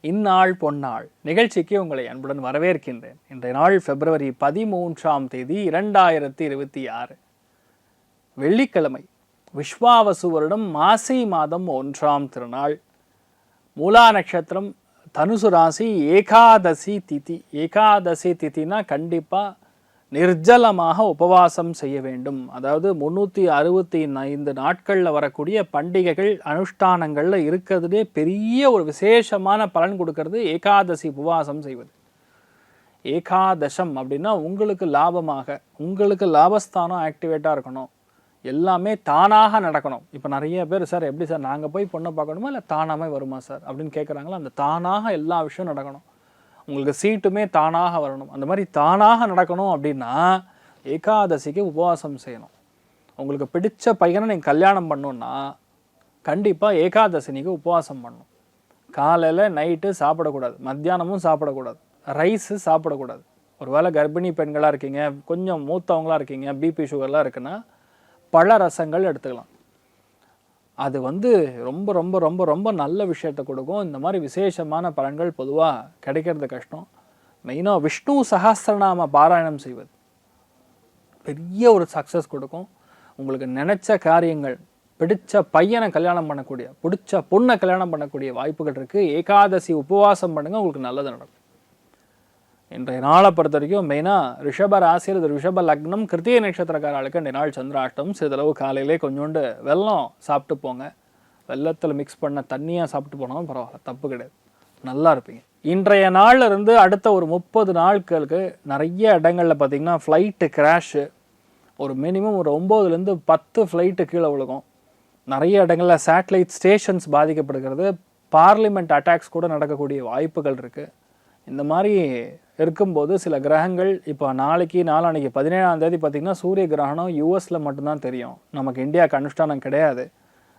இந்நாள் பொன்னாள் நிகழ்ச்சிக்கு உங்களை அன்புடன் வரவேற்கின்றேன். இன்றைய நாள் February 13 2026 வெள்ளிக்கிழமை. விஸ்வாவசு வருடம் மாசி மாதம் 1ஆம் திருநாள். மூலா நட்சத்திரம், தனுசு ராசி, ஏகாதசி திதி. ஏகாதசி திதினா கண்டிப்பாக நிர்ஜலமாக உபவாசம் செய்ய வேண்டும். அதாவது 365 நாட்களில் வரக்கூடிய பண்டிகைகள் அனுஷ்டானங்களில் இருக்கிறதுலே பெரிய ஒரு விசேஷமான பலன் கொடுக்கறது ஏகாதசி உபவாசம் செய்வது. ஏகாதசம் அப்படின்னா உங்களுக்கு லாபமாக, உங்களுக்கு லாபஸ்தானம் ஆக்டிவேட்டாக இருக்கணும், எல்லாமே தானாக நடக்கணும். இப்போ நிறைய பேர் சார் எப்படி சார் நாங்கள் போய் பொண்ணை பார்க்கணுமா இல்லை தானாகவே வருமா சார் அப்படின்னு கேட்குறாங்களா. அந்த தானாக எல்லா விஷயம் நடக்கணும். உங்களுக்கு சீட்டுமே தானாக வரணும். அந்த மாதிரி தானாக நடக்கணும் அப்படின்னா ஏகாதசிக்கு உபவாசம் செய்யணும். உங்களுக்கு பிடிச்ச பையனை நீங்கள் கல்யாணம் பண்ணணுன்னா கண்டிப்பாக ஏகாதசினிக்கு உபவாசம் பண்ணணும். காலையில் நைட்டு சாப்பிடக்கூடாது, மத்தியானமும் சாப்பிடக்கூடாது, ரைஸு சாப்பிடக்கூடாது. ஒருவேளை கர்ப்பிணி பெண்களாக இருக்கீங்க, கொஞ்சம் மூத்தவங்களாக இருக்கீங்க, பிபி சுகர்லாம் இருக்குன்னா பழ ரசங்கள் எடுத்துக்கலாம். அது ரொம்ப ரொம்ப ரொம்ப ரொம்ப நல்ல விஷயத்தை கொடுக்கும். இந்த மாதிரி விசேஷமான பலன்கள் பொதுவாக கிடைக்கிறது கஷ்டம். மெயினாக விஷ்ணு சஹஸ்ரநாம பாராயணம் செய்வது பெரிய ஒரு சக்ஸஸ் கொடுக்கும். உங்களுக்கு நினச்ச காரியங்கள், பிடிச்ச பையனை கல்யாணம் பண்ணக்கூடிய, பிடிச்ச பொண்ணை கல்யாணம் பண்ணக்கூடிய வாய்ப்புகள் இருக்குது. ஏகாதசி உபவாசம் பண்ணுங்கள், உங்களுக்கு நல்லது நடக்கும். இன்றைய நாளை பொறுத்த வரைக்கும் மெயினாக ரிஷப ராசியில், இது ரிஷப லக்னம், கிருத்திகை நட்சத்திரக்காரர்களுக்கு இன்றைய நாள் சந்திராஷ்டம். சிறிதளவு காலையிலே கொஞ்சோண்டு வெல்லம் சாப்பிட்டு போங்க. வெள்ளத்தில் மிக்ஸ் பண்ண தண்ணியாக சாப்பிட்டு போனாலும் பரவாயில்ல, தப்பு கிடையாது, நல்லா இருப்பீங்க. இன்றைய நாளில் இருந்து அடுத்த ஒரு 30 நாட்களுக்கு நிறைய இடங்களில் பார்த்திங்கன்னா ஃப்ளைட்டு கிராஷு, ஒரு மினிமம் ஒரு 9லேருந்து 10 ஃப்ளைட்டு கீழே விழுகும். நிறைய இடங்களில் சேட்டலைட் ஸ்டேஷன்ஸ் பாதிக்கப்படுகிறது. பார்லிமெண்ட் அட்டாக்ஸ் கூட நடக்கக்கூடிய வாய்ப்புகள் இருக்குது. இந்த மாதிரி இருக்கும்போது சில கிரகங்கள் இப்போ நாளைக்கு நாளான்னைக்கு 17ஆம் தேதி பார்த்திங்கன்னா சூரிய கிரகணம் யூஎஸில் மட்டும்தான் தெரியும், நமக்கு இந்தியாவுக்கு அனுஷ்டானம் கிடையாது.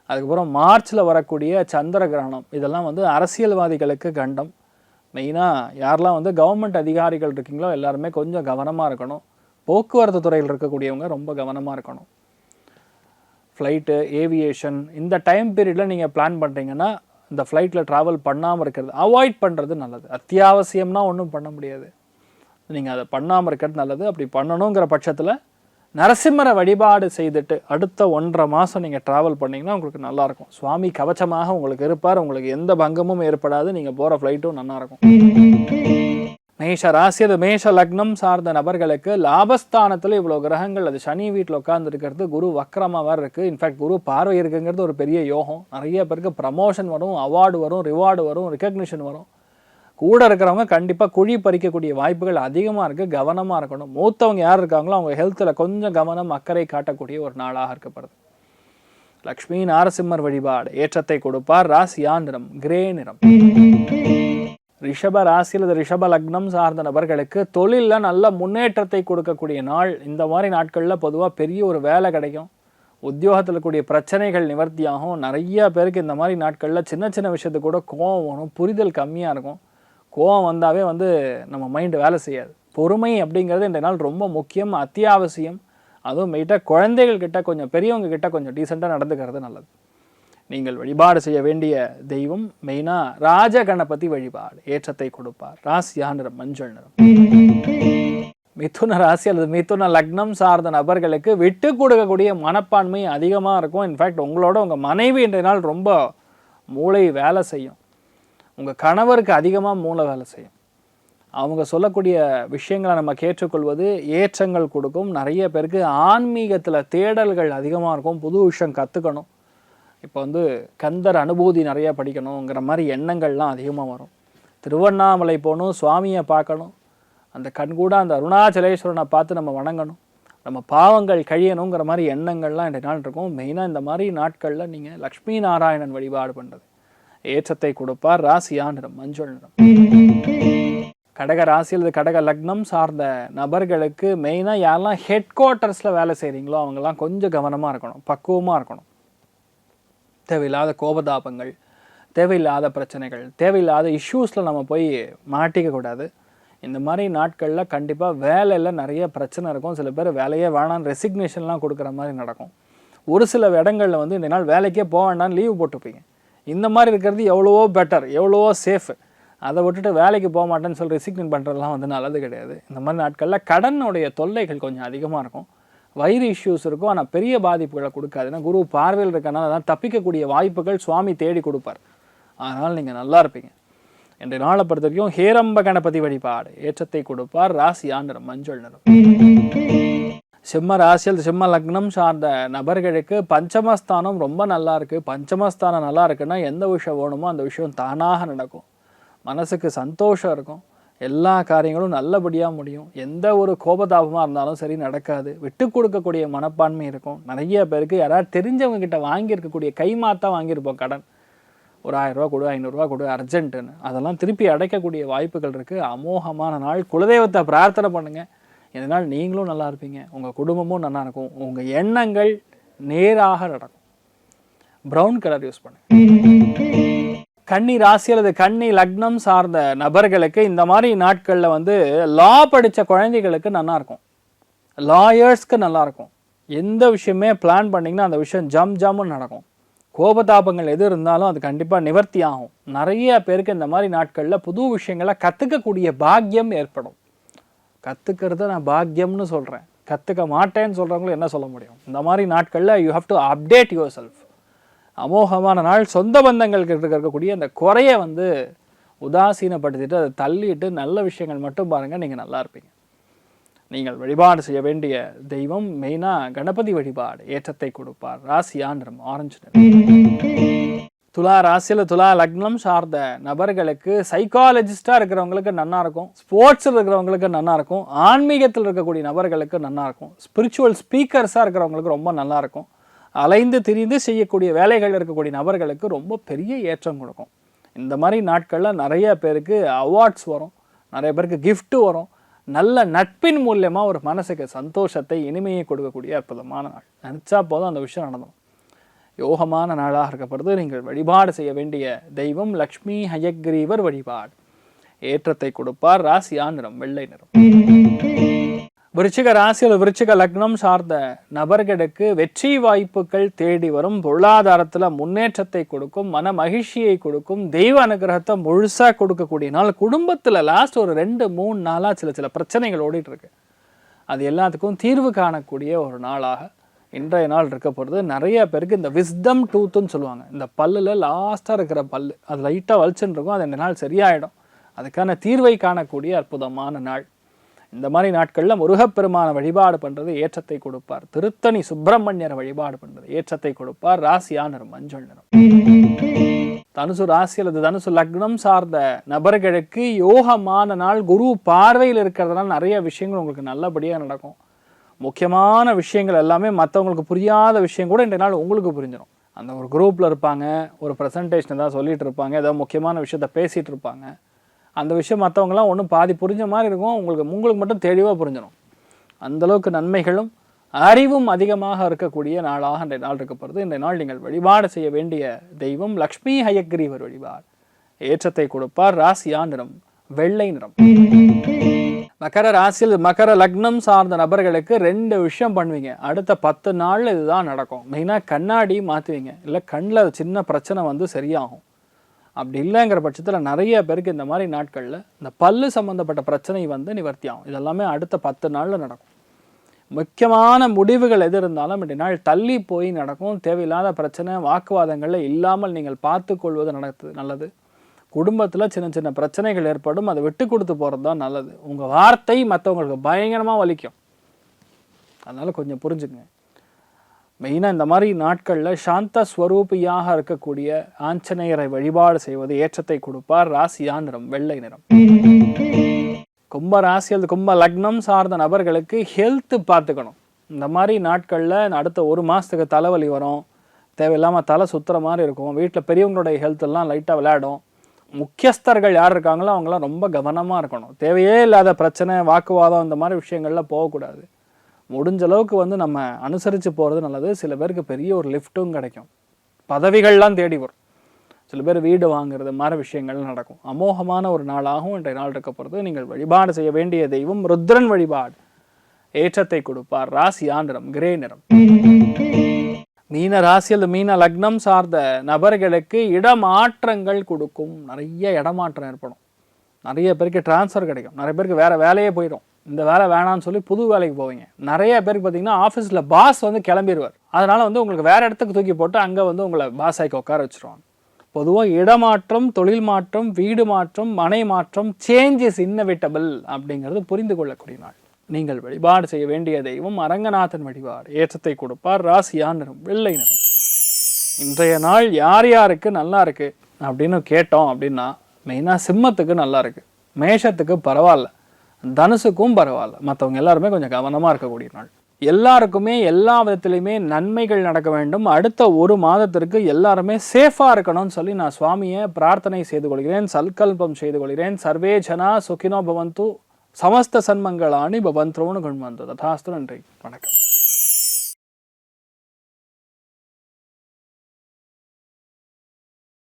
அதுக்கப்புறம் மார்ச்சில் வரக்கூடிய சந்திர கிரகணம், இதெல்லாம் அரசியல்வாதிகளுக்கு கண்டம். மெயினாக யாரெல்லாம் கவர்மெண்ட் அதிகாரிகள் இருக்கீங்களோ எல்லாருமே கொஞ்சம் கவனமாக இருக்கணும். போக்குவரத்து துறையில் இருக்கக்கூடியவங்க ரொம்ப கவனமாக இருக்கணும். ஃப்ளைட்டு, ஏவியேஷன் இந்த டைம் பீரியடில் நீங்கள் பிளான் பண்ணுறீங்கன்னா இந்த ஃப்ளைட்டில் ட்ராவல் பண்ணாமல் இருக்கிறது, அவாய்ட் பண்ணுறது நல்லது. அத்தியாவசியம்னா ஒன்றும் பண்ண முடியாது, நீங்கள் அதை பண்ணாமல் இருக்கிறது நல்லது. அப்படி பண்ணணுங்கிற பட்சத்தில் நரசிம்மரை வழிபாடு செய்துட்டு அடுத்த 1.5 மாதம் நீங்கள் ட்ராவல் பண்ணிங்கன்னா உங்களுக்கு நல்லாயிருக்கும். சுவாமி கவச்சமாக உங்களுக்கு இருப்பார், உங்களுக்கு எந்த பங்கமும் ஏற்படாது, நீங்கள் போகிற ஃப்ளைட்டும் நல்லாயிருக்கும். மேஷ ராசி, அது மேஷ லக்னம் சார்ந்த நபர்களுக்கு லாபஸ்தானத்தில் இவ்வளோ கிரகங்கள், அது சனி வீட்டில் உட்காந்துருக்கிறது, குரு வக்கரமாக வேறு இருக்குது. இன்ஃபேக்ட் குரு பார்வை இருக்குங்கிறது ஒரு பெரிய யோகம். நிறைய பேருக்கு ப்ரமோஷன் வரும், அவார்டு வரும், ரிவார்டு வரும், ரெக்கக்னிஷன் வரும். கூட இருக்கிறவங்க கண்டிப்பாக குழி பறிக்கக்கூடிய வாய்ப்புகள் அதிகமாக இருக்குது, கவனமாக இருக்கணும். மூத்தவங்க யார் இருக்காங்களோ அவங்க ஹெல்த்தில் கொஞ்சம் கவனம், அக்கறை காட்டக்கூடிய ஒரு நாளாக இருக்கப்படுது. லக்ஷ்மி நாரசிம்மர் வழிபாடு ஏற்றத்தை கொடுப்பார். ராசியா நிறம் கிரே நிறம். ரிஷப ராசியில், இது ரிஷப லக்னம் சார்ந்த நபர்களுக்கு தொழிலில் நல்ல முன்னேற்றத்தை கொடுக்கக்கூடிய நாள். இந்த மாதிரி நாட்களில் பொதுவாக பெரிய ஒரு வேலை கிடைக்கும், உத்தியோகத்தில் இருக்கக்கூடிய பிரச்சனைகள் நிவர்த்தியாகும். நிறைய பேருக்கு இந்த மாதிரி நாட்களில் சின்ன சின்ன விஷயத்துக்கு கூட கோவம் வரும், புரிதல் கம்மியாக இருக்கும். கோவம் வந்தாவே நம்ம மைண்டு வேலை செய்யாது. பொறுமை அப்படிங்கிறது இந்த நாள் ரொம்ப முக்கியம், அத்தியாவசியம். அதுவும் மெயிட்டாக குழந்தைகள் கிட்ட கொஞ்சம், பெரியவங்க கிட்ட கொஞ்சம் டீசெண்டாக நடந்துக்கிறது நல்லது. நீங்கள் வழிபாடு செய்ய வேண்டிய தெய்வம் மெயினாக ராஜ கணபதி வழிபாடு ஏற்றத்தை கொடுப்பார். ராசியா நிறம் மஞ்சள் நிறம். மிதுன ராசி அல்லது மிதுன லக்னம் சார்ந்த நபர்களுக்கு விட்டு கொடுக்கக்கூடிய மனப்பான்மை அதிகமாக இருக்கும். இன்ஃபேக்ட் உங்களோட உங்கள் மனைவி இன்றைய நாள் ரொம்ப மூளை வேலை செய்யும். உங்கள் கணவருக்கு அதிகமாக மூளை வேலை செய்யும். அவங்க சொல்லக்கூடிய விஷயங்களை நம்ம கேட்டுக்கொள்வது ஏற்றங்கள் கொடுக்கும். நிறைய பேருக்கு ஆன்மீகத்தில் தேடல்கள் அதிகமாக இருக்கும், புது விஷயம் கற்றுக்கணும். இப்போ கந்தர் அனுபூதி நிறையா படிக்கணுங்கிற மாதிரி எண்ணங்கள்லாம் அதிகமாக வரும். திருவண்ணாமலை போகணும், சுவாமியை பார்க்கணும், அந்த கண்கூட அந்த அருணாச்சலேஸ்வரனை பார்த்து நம்ம வணங்கணும், நம்ம பாவங்கள் கழியணுங்கிற மாதிரி எண்ணங்கள்லாம் இந்த நாள் இருக்கும். மெயினாக இந்த மாதிரி நாட்களில் நீங்கள் லக்ஷ்மி நாராயணன் வழிபாடு பண்ணுறது ஏற்றத்தை கொடுப்பார். ராசியா நிறம் மஞ்சள் நிறம். கடக ராசியில், இது கடக லக்னம் சார்ந்த நபர்களுக்கு மெயினாக யாரெல்லாம் ஹெட் குவார்ட்டர்ஸில் வேலை செய்கிறீங்களோ அவங்கெல்லாம் கொஞ்சம் கவனமாக இருக்கணும், பக்குவமாக இருக்கணும். தேவையில்லாத கோபதாபங்கள், தேவையில்லாத பிரச்சனைகள், தேவையில்லாத இஷ்யூஸில் நம்ம போய் மாட்டிக்கக்கூடாது. இந்த மாதிரி நாட்களில் கண்டிப்பாக வேலையில் நிறைய பிரச்சனை இருக்கும். சில பேர் வேலையே வேணான்னு ரெசிக்னேஷன்லாம் கொடுக்குற மாதிரி நடக்கும். ஒரு சில இடங்களில் இந்த நாள் வேலைக்கே போக வேண்டான்னு லீவ் போட்டுப்பீங்க. இந்த மாதிரி இருக்கிறது எவ்வளவோ பெட்டர், எவ்வளவோ சேஃபு. அதை விட்டுட்டு வேலைக்கு போக மாட்டேன்னு சொல்லி ரெசிக்னேட் பண்ணுறதுலாம் வந்து நல்லது கிடையாது. இந்த மாதிரி நாட்களில் கடனுடைய தொல்லைகள் கொஞ்சம் அதிகமாக இருக்கும், வயிறு இஷ்யூஸ் இருக்கும், ஆனால் பெரிய பாதிப்புகளை கொடுக்காது. ஏன்னா குரு பார்வையில் இருக்கனால அதான் தப்பிக்கக்கூடிய வாய்ப்புகள் சுவாமி தேடி கொடுப்பார். அதனால் நீங்கள் நல்லா இருப்பீங்க. இன்றைய நாளை பொறுத்த வரைக்கும் ஹேரம்ப கணபதி வழிபாடு ஏற்றத்தை கொடுப்பார். ராசியா நிறம் மஞ்சள் நிறம். சிம்ம ராசியில் சிம்ம லக்னம் சார்ந்த நபர்களுக்கு பஞ்சமஸ்தானம் ரொம்ப நல்லா இருக்குது. பஞ்சமஸ்தானம் நல்லா இருக்குன்னா எந்த விஷயம் வேணுமோ அந்த விஷயம் தானாக நடக்கும். மனசுக்கு சந்தோஷம் இருக்கும், எல்லா காரியங்களும் நல்லபடியாக முடியும். எந்த ஒரு கோபதாபமாக இருந்தாலும் சரி நடக்காது. விட்டு கொடுக்கக்கூடிய மனப்பான்மை இருக்கும். நிறைய பேருக்கு யாராவது தெரிஞ்சவங்க கிட்ட வாங்கியிருக்கக்கூடிய கைமாத்தா வாங்கியிருப்போம் கடன், ஒரு 1000 ரூபா கொடு, 500 ரூபா கொடு அர்ஜென்ட்டுன்னு, அதெல்லாம் திருப்பி அடைக்கக்கூடிய வாய்ப்புகள் இருக்குது. அமோகமான நாள். குலதெய்வத்தை பிரார்த்தனை பண்ணுங்கள். இதனால் நீங்களும் நல்லா இருப்பீங்க, உங்கள் குடும்பமும் நல்லா இருக்கும், உங்கள் எண்ணங்கள் நேராக நடக்கும். ப்ரௌன் கலர் யூஸ் பண்ணுங்க. கன்னி ராசி அல்லது கன்னி லக்னம் சார்ந்த நபர்களுக்கு இந்த மாதிரி நாட்களில் வந்து லா படித்த குழந்தைகளுக்கு நல்லா இருக்கும், லாயர்ஸ்க்கு நல்லா இருக்கும். எந்த விஷயமே பிளான் பண்ணிங்கன்னா அந்த விஷயம் ஜம்முன்னு நடக்கும். கோபதாபங்கள் எது இருந்தாலும் அது கண்டிப்பாக நிவர்த்தி ஆகும். நிறைய பேருக்கு இந்த மாதிரி நாட்களில் புது விஷயங்களை கற்றுக்கக்கூடிய பாக்கியம் ஏற்படும். கற்றுக்கிறத நான் பாக்கியம்னு சொல்கிறேன், கற்றுக்க மாட்டேன்னு சொல்கிறவங்களும் என்ன சொல்ல முடியும்? இந்த மாதிரி நாட்களில் you have to update your self. அமோகமான நாள். சொந்த பந்தங்களுக்கு இருக்கக்கூடிய அந்த குறையை வந்து உதாசீனப்படுத்திட்டு அதை தள்ளிட்டு நல்ல விஷயங்கள் மட்டும் பாருங்கள், நீங்கள் நல்லா இருப்பீங்க. நீங்கள் வழிபாடு செய்ய வேண்டிய தெய்வம் மெயினாக கணபதி வழிபாடு ஏற்றத்தை கொடுப்பார். ராசியா நிறம் ஆரஞ்சு நிறம். துலா ராசியில் துலா லக்னம் சார்ந்த நபர்களுக்கு சைக்காலஜிஸ்டாக இருக்கிறவங்களுக்கு நல்லா இருக்கும், ஸ்போர்ட்ஸில் இருக்கிறவங்களுக்கு நல்லா இருக்கும், ஆன்மீகத்தில் இருக்கக்கூடிய நபர்களுக்கு நல்லா இருக்கும், ஸ்பிரிச்சுவல் ஸ்பீக்கர்ஸாக இருக்கிறவங்களுக்கு ரொம்ப நல்லா இருக்கும், அலைந்து திரிந்து செய்யக்கூடிய வேலைகள் இருக்கக்கூடிய நபர்களுக்கு ரொம்ப பெரிய ஏற்றம் கொடுக்கும். இந்த மாதிரி நாட்களில் நிறைய பேருக்கு அவார்ட்ஸ் வரும், நிறைய பேருக்கு கிஃப்ட் வரும். நல்ல நட்பின் மூலியமாக ஒரு மனசுக்கு சந்தோஷத்தை இனிமையை கொடுக்கக்கூடிய அற்புதமான நாள். நினச்சா போதும் அந்த விஷயம் நடந்துடும். யோகமான நாளாக இருக்கப்படுது. நீங்கள் வழிபாடு செய்ய வேண்டிய தெய்வம் லக்ஷ்மி ஹயக்ரீவர் வழிபாடு ஏற்றத்தை கொடுப்பார். ராசியா நிறம் வெள்ளை நிறம். விருச்சிக ராசியில் விருச்சிக லக்னம் சார்ந்த நபர்களுக்கு வெற்றி வாய்ப்புகள் தேடி வரும், பொருளாதாரத்தில் முன்னேற்றத்தை கொடுக்கும், மன மகிழ்ச்சியை கொடுக்கும், தெய்வ அனுகிரகத்தை முழுசாக கொடுக்கக்கூடிய நாள். குடும்பத்தில் லாஸ்ட் ஒரு 2-3 நாளாக சில பிரச்சனைகள் ஓடிட்டு இருக்கு, அது எல்லாத்துக்கும் தீர்வு காணக்கூடிய ஒரு நாளாக இன்றைய நாள் இருக்க போகிறது. நிறைய பேருக்கு இந்த விஸ்டம் டூத்துன்னு சொல்லுவாங்க, இந்த பல்லில் லாஸ்ட்டாக இருக்கிற பல் அது லைட்டாக வலிச்சுன்னு இருக்கும், அது இந்த நாள் சரியாயிடும். அதுக்கான தீர்வை காணக்கூடிய அற்புதமான நாள். இந்த மாதிரி நாட்களில் முருகப்பெருமான வழிபாடு பண்ணுறது ஏற்றத்தை கொடுப்பார். திருத்தணி சுப்பிரமணியரை வழிபாடு பண்ணுறது ஏற்றத்தை கொடுப்பார். ராசியா நிறம் மஞ்சள் நிறம். தனுசு ராசி அல்லது தனுசு லக்னம் சார்ந்த நபர்களுக்கு யோகமான நாள். குரு பார்வையில் இருக்கிறதுனால நிறைய விஷயங்கள் உங்களுக்கு நல்லபடியாக நடக்கும். முக்கியமான விஷயங்கள் எல்லாமே மற்றவங்களுக்கு புரியாத விஷயம் கூட இன்றைய நாள் உங்களுக்கு புரிஞ்சிடும். அந்த ஒரு குரூப்பில் இருப்பாங்க, ஒரு ப்ரெசன்டேஷன் ஏதாவது சொல்லிகிட்டு இருப்பாங்க, ஏதோ முக்கியமான விஷயத்த பேசிகிட்டு இருப்பாங்க. அந்த விஷயம் மற்றவங்களாம் ஒன்றும் பாதி புரிஞ்ச மாதிரி இருக்கும், உங்களுக்கு மட்டும் தெளிவாக புரிஞ்சிடும். அந்தளவுக்கு நன்மைகளும் அறிவும் அதிகமாக இருக்கக்கூடிய நாளாக இன்றைய நாள் இருக்கப்படுது. இன்றைய நாள் நீங்கள் வழிபாடு செய்ய வேண்டிய தெய்வம் லக்ஷ்மி ஹயக்ரீவர் வழிபாடு ஏற்றத்தை கொடுப்பார். ராசியா நிறம் வெள்ளை நிறம். மகர ராசியில் மகர லக்னம் சார்ந்த நபர்களுக்கு 2 விஷயம் பண்ணுவீங்க. அடுத்த 10 நாள் இதுதான் நடக்கும். மெயினாக கண்ணாடி மாற்றுவீங்க, இல்லை கண்ணில் சின்ன பிரச்சனை வந்து சரியாகும். அப்படி இல்லைங்கிற பட்சத்தில் நிறைய பேருக்கு இந்த மாதிரி நாட்களில் இந்த பல்லு சம்மந்தப்பட்ட பிரச்சனை வந்து நிவர்த்தி ஆகும். இதெல்லாமே அடுத்த 10 நாளில் நடக்கும். முக்கியமான முடிவுகள் எது இருந்தாலும் இன்றைய நாள் தள்ளி போய் நடக்கும். தேவையில்லாத பிரச்சனை வாக்குவாதங்களில் இல்லாமல் நீங்கள் பார்த்து கொள்வது நல்லது. குடும்பத்தில் சின்ன சின்ன பிரச்சனைகள் ஏற்படும், அதை விட்டு கொடுத்து போகிறது தான் நல்லது. உங்கள் வார்த்தை மற்றவங்களுக்கு பயங்கரமாக வலிக்கும், அதனால் கொஞ்சம் புரிஞ்சுக்குங்க. மெயினாக இந்த மாதிரி நாட்களில் சாந்த ஸ்வரூபியாக இருக்கக்கூடிய ஆஞ்சநேயரை வழிபாடு செய்வது ஏற்றத்தை கொடுப்பார். ராசியா நிறம் வெள்ளை நிறம். கும்ப ராசி அல்லது கும்ப லக்னம் சார்ந்த நபர்களுக்கு ஹெல்த்து பார்த்துக்கணும். இந்த மாதிரி நாட்களில் அடுத்த 1 மாதத்துக்கு தலைவலி வரும், தேவையில்லாமல் தலை சுற்றுற மாதிரி இருக்கும், வீட்டில் பெரியவங்களுடைய ஹெல்த்தெல்லாம் லைட்டாக விளையாடும். முக்கியஸ்தர்கள் யார் இருக்காங்களோ அவங்களாம் ரொம்ப கவனமாக இருக்கணும். தேவையே இல்லாத பிரச்சனை வாக்குவாதம் இந்த மாதிரி விஷயங்கள்லாம் போகக்கூடாது. முடிஞ்ச அளவுக்கு வந்து நம்ம அனுசரித்து போகிறது நல்லது. சில பேருக்கு பெரிய ஒரு லிஃப்ட்டும் கிடைக்கும், பதவிகள்லாம் தேடி வரும், சில பேர் வீடு வாங்குறது மாதிரி விஷயங்கள் நடக்கும். அமோகமான ஒரு நாளாகவும் இன்றைய நாள் இருக்க போகிறது. நீங்கள் வழிபாடு செய்ய வேண்டிய தெய்வம் ருத்ரன் வழிபாடு ஏற்றத்தை கொடுப்பார். ராசியா நிறம் கிரே நிறம். மீன ராசியில் மீன லக்னம் சார்ந்த நபர்களுக்கு இடமாற்றங்கள் கொடுக்கும். நிறைய இடமாற்றம் ஏற்படும். நிறைய பேருக்கு ட்ரான்ஸ்ஃபர் கிடைக்கும், நிறைய பேருக்கு வேறு வேலையே போயிடும். இந்த வேலை வேணான்னு சொல்லி புது வேலைக்கு போவீங்க. நிறைய பேருக்கு பார்த்தீங்கன்னா ஆஃபீஸில் பாஸ் வந்து கிளம்பிடுவார். அதனால் வந்து உங்களுக்கு வேறு இடத்துக்கு தூக்கி போட்டு அங்கே வந்து உங்களை பாஸ் ஆக்கி உட்கார வச்சுருவாங்க. பொதுவாக இடமாற்றம், தொழில் மாற்றம், வீடு மாற்றம், மனை மாற்றம், சேஞ்ச் இஸ் இன்னெவிட்டபிள் அப்படிங்கிறது புரிந்து கொள்ளக்கூடிய நாள். நீங்கள் வழிபாடு செய்ய வேண்டிய தெய்வம் அரங்கநாதன் வழிபாடு. ஏற்றத்தை கொடுப்பார். ராசியா நிறம் வெள்ளை நிறம். இன்றைய நாள் யார் யாருக்கு நல்லா இருக்கு அப்படின்னு கேட்டோம் அப்படின்னா, மெயினாக சிம்மத்துக்கு நல்லா இருக்கு, மேஷத்துக்கு பரவாயில்ல, தனுசுக்கும் பரவாயில்ல. மற்றவங்க எல்லாருமே கொஞ்சம் கவனமாக இருக்கக்கூடிய நாள். எல்லாருக்குமே எல்லா விதத்திலையுமே நன்மைகள் நடக்க வேண்டும். அடுத்த ஒரு மாதத்திற்கு எல்லாருமே சேஃபாக இருக்கணும்னு சொல்லி நான் சுவாமியை பிரார்த்தனை செய்து கொள்கிறேன், சல்கல்பம் செய்து கொள்கிறேன். சர்வே ஜனா சுகினோ பவந்து, சமஸ்த சன்மங்களானி பவந்தோன்னு கொண்டு வந்தது. ததாஸ்து. நன்றி, வணக்கம்.